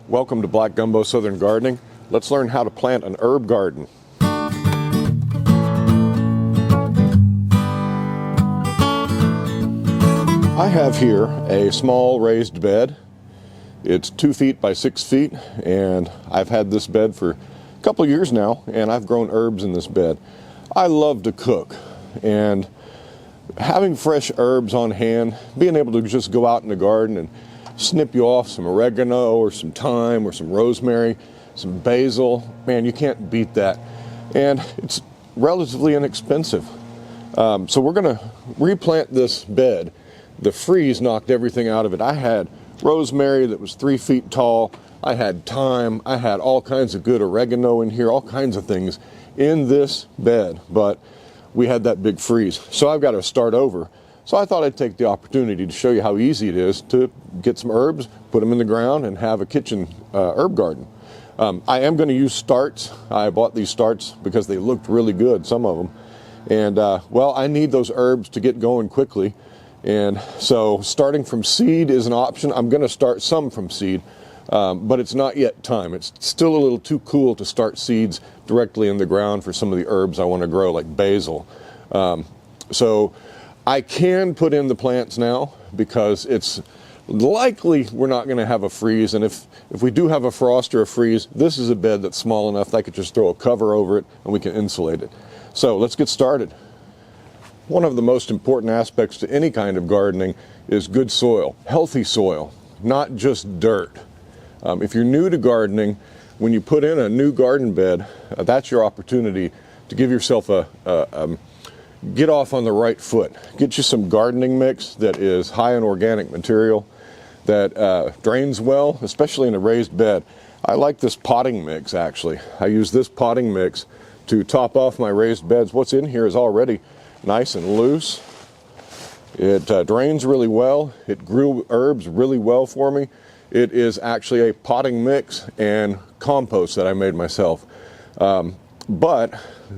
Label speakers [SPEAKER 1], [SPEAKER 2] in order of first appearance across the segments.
[SPEAKER 1] Welcome to Black Gumbo Southern Gardening. Let's learn how to plant an herb garden. I have here a small raised bed. It's 2 feet by 6 feet, and I've had this bed for a couple of years now, and I've grown herbs in this bed. I love to cook, and having fresh herbs on hand, being able to just go out in the garden and snip you off some oregano or some thyme or some rosemary, some basil, man, you can't beat that. And it's relatively inexpensive. So we're going to replant this bed. The freeze knocked everything out of it. I had rosemary that was 3 feet tall. I had thyme. I had all kinds of good oregano in here, all kinds of things in this bed. But we had that big freeze. So I've got to start over. So I thought I'd take the opportunity to show you how easy it is to get some herbs, put them in the ground, and have a kitchen herb garden. I am going to use starts. I bought these starts because they looked really good, some of them. And, well, I need those herbs to get going quickly. And so starting from seed is an option. I'm going to start some from seed, but it's not yet time. It's still a little too cool to start seeds directly in the ground for some of the herbs I want to grow, like basil. So I can put in the plants now because it's likely we're not going to have a freeze. And if we do have a frost or a freeze, this is a bed that's small enough that I could just throw a cover over it and we can insulate it. So let's get started. One of the most important aspects to any kind of gardening is good soil, healthy soil, not just dirt. If you're new to gardening, when you put in a new garden bed, that's your opportunity to give yourself get off on the right foot. Get you some gardening mix that is high in organic material, that drains well, especially in a raised bed. I like this potting mix, actually. I use this potting mix to top off my raised beds. What's in here is already nice and loose. It drains really well. It grew herbs really well for me. It is actually a potting mix and compost that I made myself. But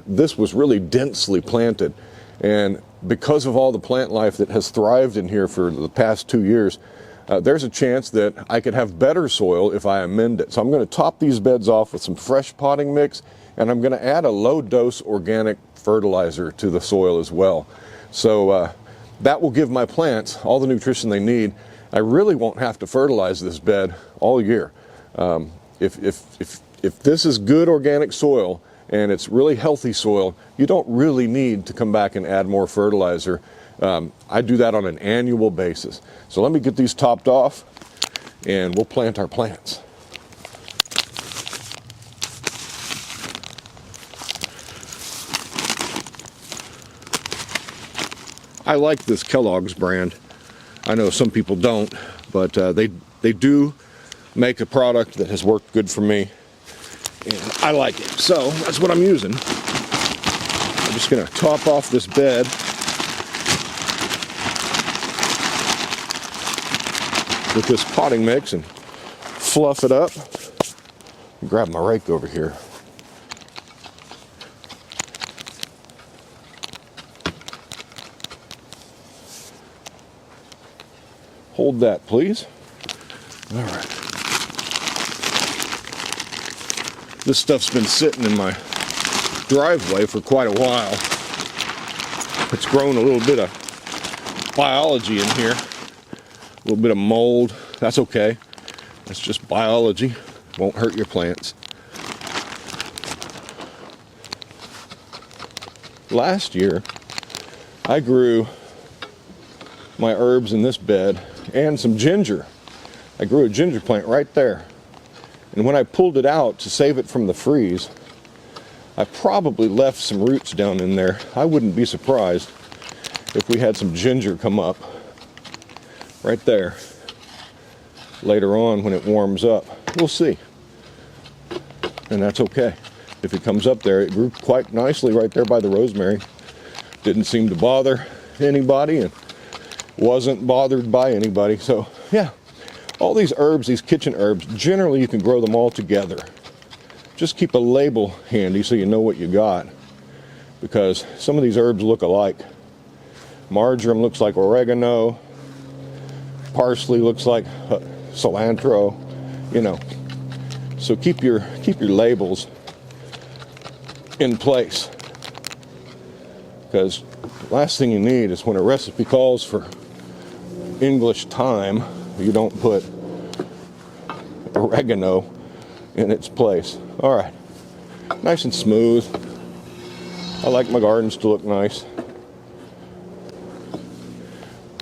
[SPEAKER 1] this was really densely planted. And because of all the plant life that has thrived in here for the past 2 years, there's a chance that I could have better soil if I amend it. So I'm going to top these beds off with some fresh potting mix, and I'm going to add a low-dose organic fertilizer to the soil as well. So that will give my plants all the nutrition they need. I really won't have to fertilize this bed all year. If this is good organic soil, and it's really healthy soil, you don't really need to come back and add more fertilizer. I do that on an annual basis. So let me get these topped off, and we'll plant our plants. I like this Kellogg's brand. I know some people don't, but they do make a product that has worked good for me. And I like it, so that's what I'm using. I'm just going to top off this bed. With this potting mix and fluff it up. Grab my rake over here. Hold that, please. All right. This stuff's been sitting in my driveway for quite a while. It's grown a little bit of biology in here. A little bit of mold. That's okay. That's just biology. Won't hurt your plants. Last year, I grew my herbs in this bed and some ginger. I grew a ginger plant right there. And when I pulled it out to save it from the freeze, I probably left some roots down in there. I wouldn't be surprised if we had some ginger come up right there later on when it warms up. We'll see. And that's okay. If it comes up there, it grew quite nicely right there by the rosemary. Didn't seem to bother anybody and wasn't bothered by anybody. So yeah. All these herbs, these kitchen herbs, generally you can grow them all together. Just keep a label handy so you know what you got, because some of these herbs look alike. Marjoram looks like oregano. Parsley looks like cilantro. You know, So keep your labels in place, because the last thing you need is when a recipe calls for English thyme, you don't put oregano in its place. All right, nice and smooth. I like my gardens to look nice.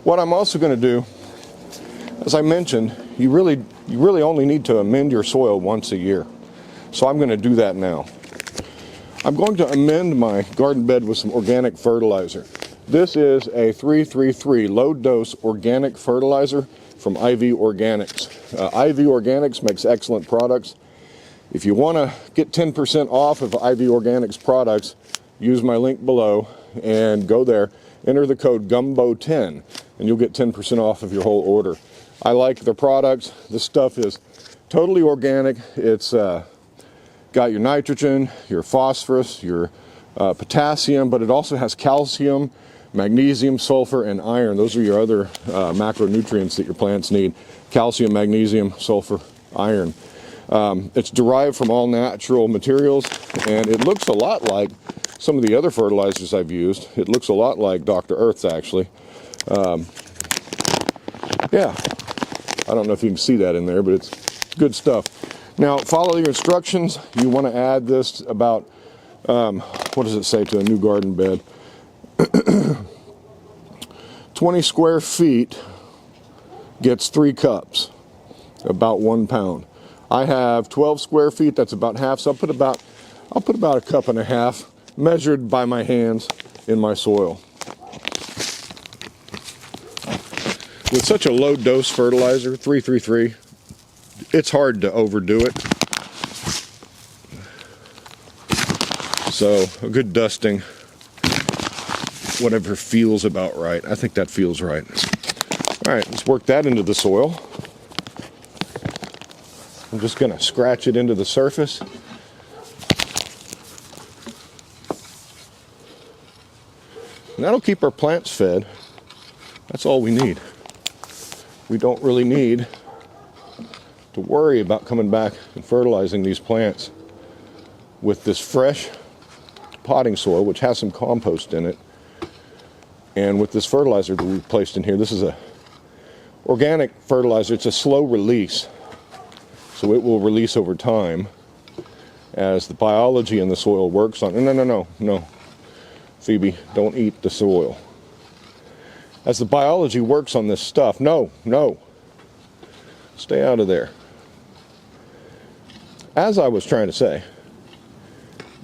[SPEAKER 1] What I'm also going to do, as I mentioned, you really only need to amend your soil once a year. So I'm going to do that now. I'm going to amend my garden bed with some organic fertilizer. This is a 333 low dose organic fertilizer from IV Organics. IV Organics makes excellent products. If you want to get 10% off of IV Organics products, use my link below and go there, enter the code Gumbo10, and you'll get 10% off of your whole order. I like their products. This stuff is totally organic. It's got your nitrogen, your phosphorus, your potassium, but it also has calcium, magnesium, sulfur, and iron. Those are your other macronutrients that your plants need. Calcium, magnesium, sulfur, iron. It's derived from all natural materials, and it looks a lot like some of the other fertilizers I've used. It looks a lot like Dr. Earth's, actually. Yeah, I don't know if you can see that in there, but it's good stuff. Now, follow your instructions. You want to add this about, what does it say to a new garden bed? 20 square feet gets 3 cups, about 1 pound. I have 12 square feet, that's about half, so I'll put about a cup and a half, measured by my hands, in my soil. With such a low dose fertilizer, 333, it's hard to overdo it. So a good dusting, whatever feels about right. I think that feels right. All right, let's work that into the soil. I'm just going to scratch it into the surface. And that'll keep our plants fed. That's all we need. We don't really need to worry about coming back and fertilizing these plants with this fresh potting soil, which has some compost in it, and with this fertilizer that we've placed in here. This is a organic fertilizer. It's a slow release, so it will release over time as the biology in the soil works on. No, Phoebe, don't eat the soil. As the biology works on this stuff, no, stay out of there. As I was trying to say,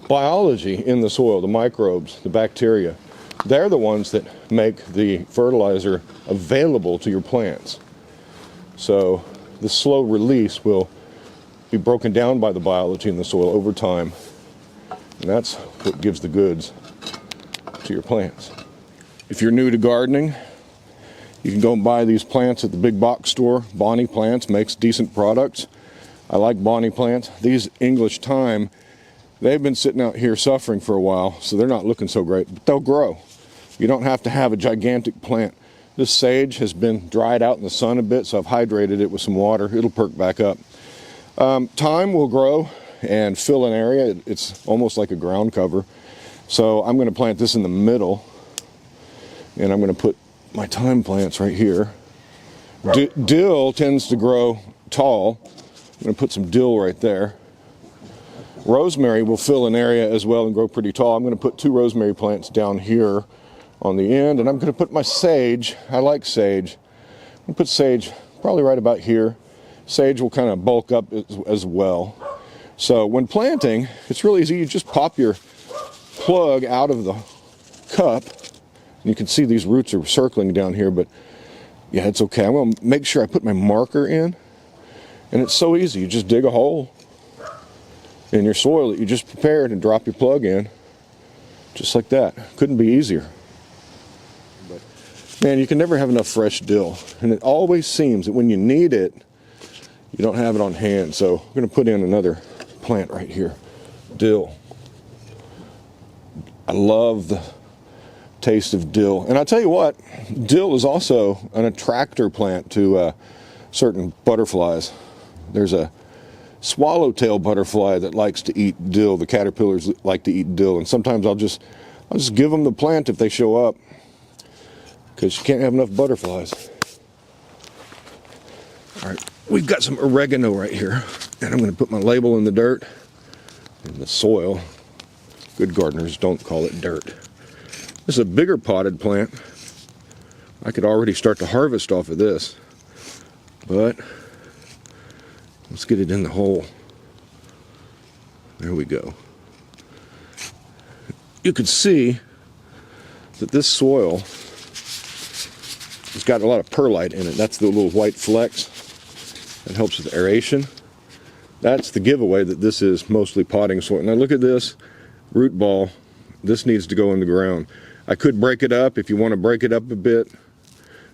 [SPEAKER 1] biology in the soil, the microbes, the bacteria, they're the ones that make the fertilizer available to your plants. So the slow release will be broken down by the biology in the soil over time, and that's what gives the goods to your plants. If you're new to gardening, you can go and buy these plants at the big box store. Bonnie Plants makes decent products. I like Bonnie Plants. These English thyme, they've been sitting out here suffering for a while, so they're not looking so great, but they'll grow. You don't have to have a gigantic plant. This sage has been dried out in the sun a bit, so I've hydrated it with some water. It'll perk back up. Thyme will grow and fill an area. It's almost like a ground cover. So I'm going to plant this in the middle, and I'm going to put my thyme plants right here. Dill tends to grow tall. I'm going to put some dill right there. Rosemary will fill an area as well and grow pretty tall. I'm going to put 2 rosemary plants down here on the end, and I'm going to put my sage. I like sage. I'm going to put sage probably right about here. Sage will kind of bulk up as well. So when planting, it's really easy. You just pop your plug out of the cup. You can see these roots are circling down here, but yeah, it's okay. I'm going to make sure I put my marker in, and it's so easy. You just dig a hole in your soil that you just prepared and drop your plug in, just like that. Couldn't be easier. But man, you can never have enough fresh dill, and it always seems that when you need it, you don't have it on hand. So I'm going to put in another plant right here, dill. I love the taste of dill, and I tell you what, dill is also an attractor plant to certain butterflies. There's a swallowtail butterfly that likes to eat dill. The caterpillars like to eat dill, and sometimes I'll just give them the plant if they show up, because you can't have enough butterflies. All right, we've got some oregano right here, and I'm going to put my label in the dirt, in the soil. Good gardeners don't call it dirt. This is a bigger potted plant. I could already start to harvest off of this, but let's get it in the hole. There we go. You can see that this soil has got a lot of perlite in it. That's the little white flecks that helps with aeration. That's the giveaway that this is mostly potting soil. Now look at this root ball. This needs to go in the ground. I could break it up. If you want to break it up a bit,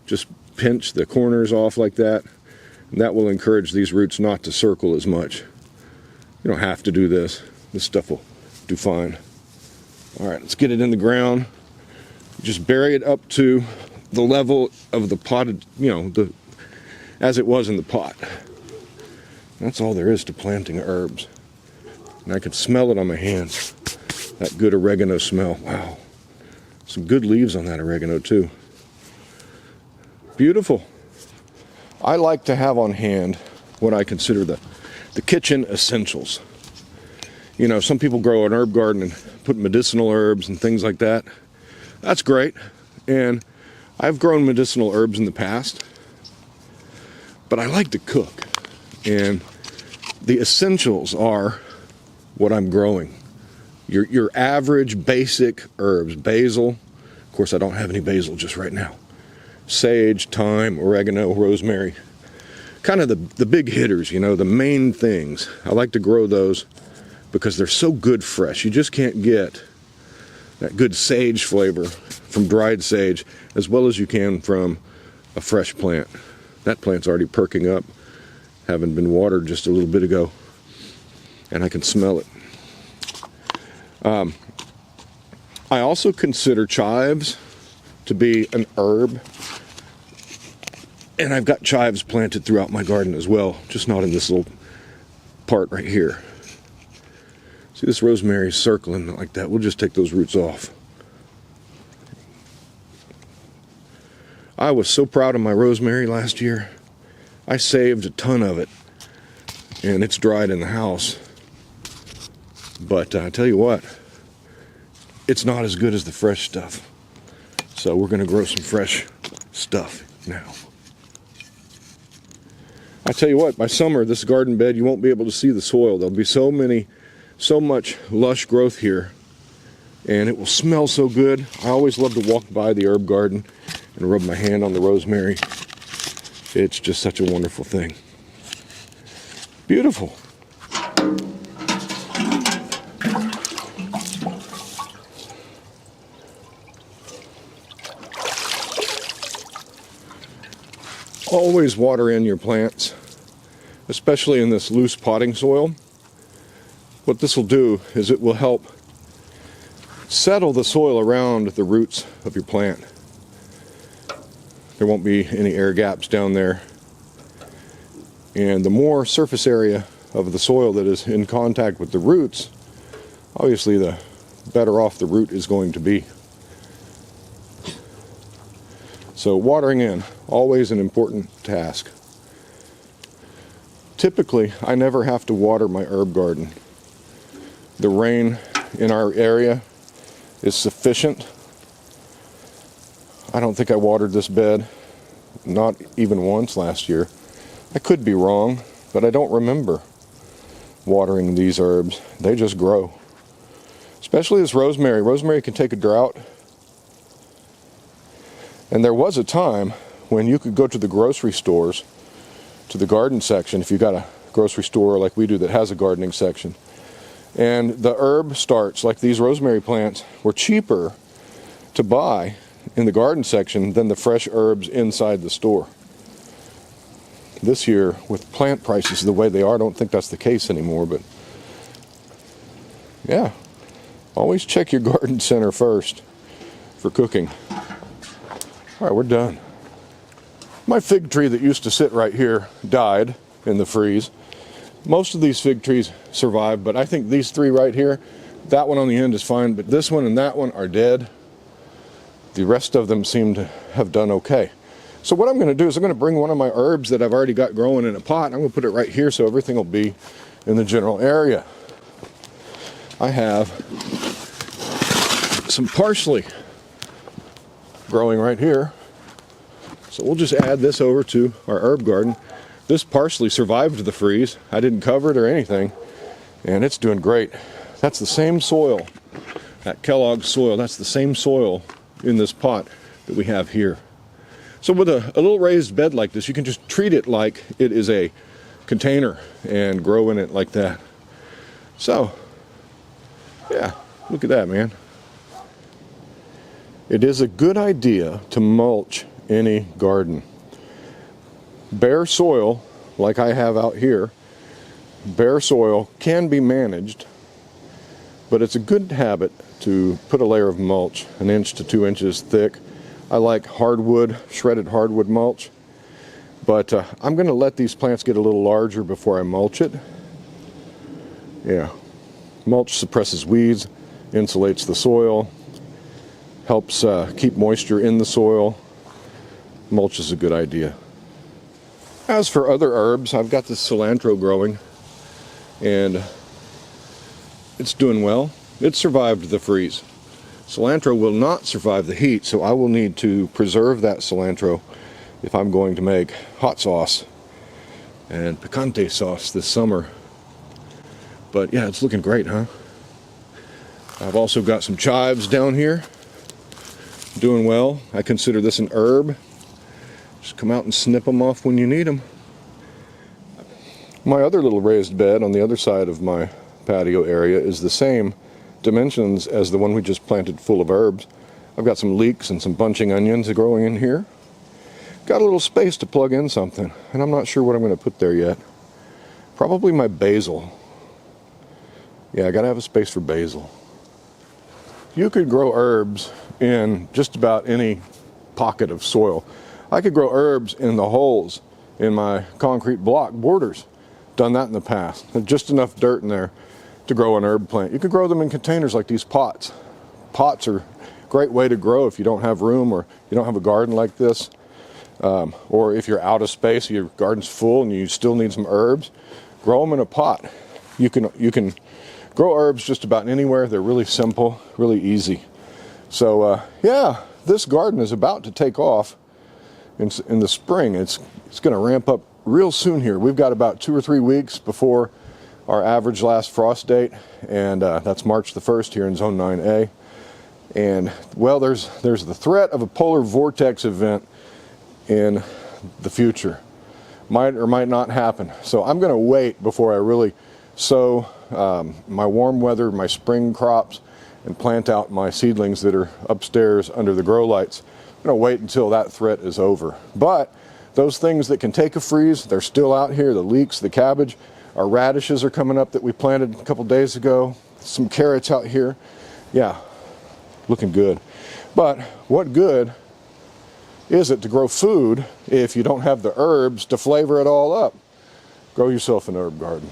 [SPEAKER 1] just pinch the corners off like that, and that will encourage these roots not to circle as much. You don't have to do this. This stuff will do fine. All right, let's get it in the ground. Just bury it up to the level of the potted, as it was in the pot. That's all there is to planting herbs. And I can smell it on my hands. That good oregano smell. Wow. Some good leaves on that oregano too. Beautiful. I like to have on hand what I consider the kitchen essentials. Some people grow an herb garden and put medicinal herbs and things like that. That's great. And I've grown medicinal herbs in the past. But I like to cook. And the essentials are what I'm growing. Your average basic herbs. Basil. Of course, I don't have any basil just right now. Sage, thyme, oregano, rosemary. Kind of the big hitters, the main things. I like to grow those because they're so good fresh. You just can't get that good sage flavor from dried sage as well as you can from a fresh plant. That plant's already perking up, having been watered just a little bit ago, and I can smell it. I also consider chives to be an herb, and I've got chives planted throughout my garden as well, just not in this little part right here. See, this rosemary circling like that. We'll just take those roots off. I was so proud of my rosemary last year. I saved a ton of it, and it's dried in the house. But I tell you what, it's not as good as the fresh stuff. So we're going to grow some fresh stuff now. I tell you what, by summer, this garden bed, you won't be able to see the soil. There'll be so much lush growth here, and it will smell so good. I always love to walk by the herb garden and rub my hand on the rosemary. It's just such a wonderful thing. Beautiful. Always water in your plants, especially in this loose potting soil. What this will do is it will help settle the soil around the roots of your plant. There won't be any air gaps down there. And the more surface area of the soil that is in contact with the roots, obviously the better off the root is going to be. So watering in, always an important task. Typically, I never have to water my herb garden. The rain in our area is sufficient. I don't think I watered this bed, not even once last year. I could be wrong, but I don't remember watering these herbs. They just grow. Especially this rosemary. Rosemary can take a drought. And there was a time when you could go to the grocery stores, to the garden section, if you got a grocery store like we do that has a gardening section, and the herb starts, like these rosemary plants, were cheaper to buy in the garden section than the fresh herbs inside the store. This year, with plant prices the way they are, I don't think that's the case anymore, but yeah, always check your garden center first for cooking. All right, we're done. My fig tree that used to sit right here died in the freeze. Most of these fig trees survive, but I think these three right here, that one on the end is fine, but this one and that one are dead. The rest of them seem to have done okay. So what I'm going to do is I'm going to bring one of my herbs that I've already got growing in a pot, and I'm going to put it right here so everything will be in the general area. I have some parsley growing right here. So we'll just add this over to our herb garden. This parsley survived the freeze. I didn't cover it or anything, and it's doing great. That's the same soil, that Kellogg soil, that's the same soil in this pot that we have here. So with a little raised bed like this, you can just treat it like it is a container and grow in it like that. So, yeah, look at that, man. It is a good idea to mulch any garden. Bare soil, like I have out here, bare soil can be managed, but it's a good habit to put a layer of mulch 1 inch to 2 inches thick. I like hardwood, shredded hardwood mulch, but I'm going to let these plants get a little larger before I mulch it. Yeah, mulch suppresses weeds, insulates the soil, helps keep moisture in the soil. Mulch is a good idea. As for other herbs, I've got this cilantro growing, and it's doing well. It survived the freeze. Cilantro will not survive the heat, so I will need to preserve that cilantro if I'm going to make hot sauce and picante sauce this summer. But yeah, it's looking great, huh? I've also got some chives down here, doing well. I consider this an herb. Just come out and snip them off when you need them. My other little raised bed on the other side of my patio area is the same dimensions as the one we just planted full of herbs. I've got some leeks and some bunching onions growing in here. Got a little space to plug in something, and I'm not sure what I'm going to put there yet. Probably my basil. Yeah, I got to have a space for basil. You could grow herbs in just about any pocket of soil. I could grow herbs in the holes in my concrete block borders. Done that in the past. There's just enough dirt in there to grow an herb plant. You could grow them in containers like these pots. Pots are a great way to grow if you don't have room or you don't have a garden like this. Or if you're out of space, your garden's full and you still need some herbs, grow them in a pot. You can grow herbs just about anywhere. They're really simple, really easy. So yeah, this garden is about to take off in the spring. It's going to ramp up real soon here. We've got about 2 or 3 weeks before our average last frost date, and that's March the 1st here in Zone 9A. And well, there's the threat of a polar vortex event in the future. Might or might not happen. So I'm going to wait before I really sow my warm weather, my spring crops, and plant out my seedlings that are upstairs under the grow lights. I'm going to wait until that threat is over. But those things that can take a freeze, they're still out here. The leeks, the cabbage, our radishes are coming up that we planted a couple days ago. Some carrots out here. Yeah, looking good. But what good is it to grow food if you don't have the herbs to flavor it all up? Grow yourself an herb garden.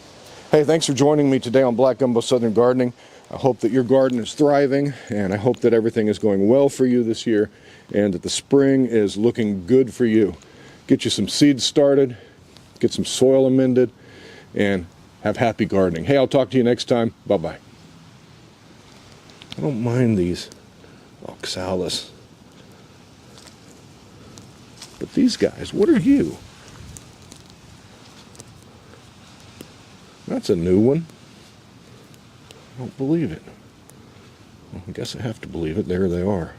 [SPEAKER 1] Hey, thanks for joining me today on Black Gumbo Southern Gardening. I hope that your garden is thriving, and I hope that everything is going well for you this year, and that the spring is looking good for you. Get you some seeds started, get some soil amended, and have happy gardening. Hey, I'll talk to you next time. Bye-bye. I don't mind these oxalis. But these guys, what are you? That's a new one. I don't believe it. Well, I guess I have to believe it. There they are.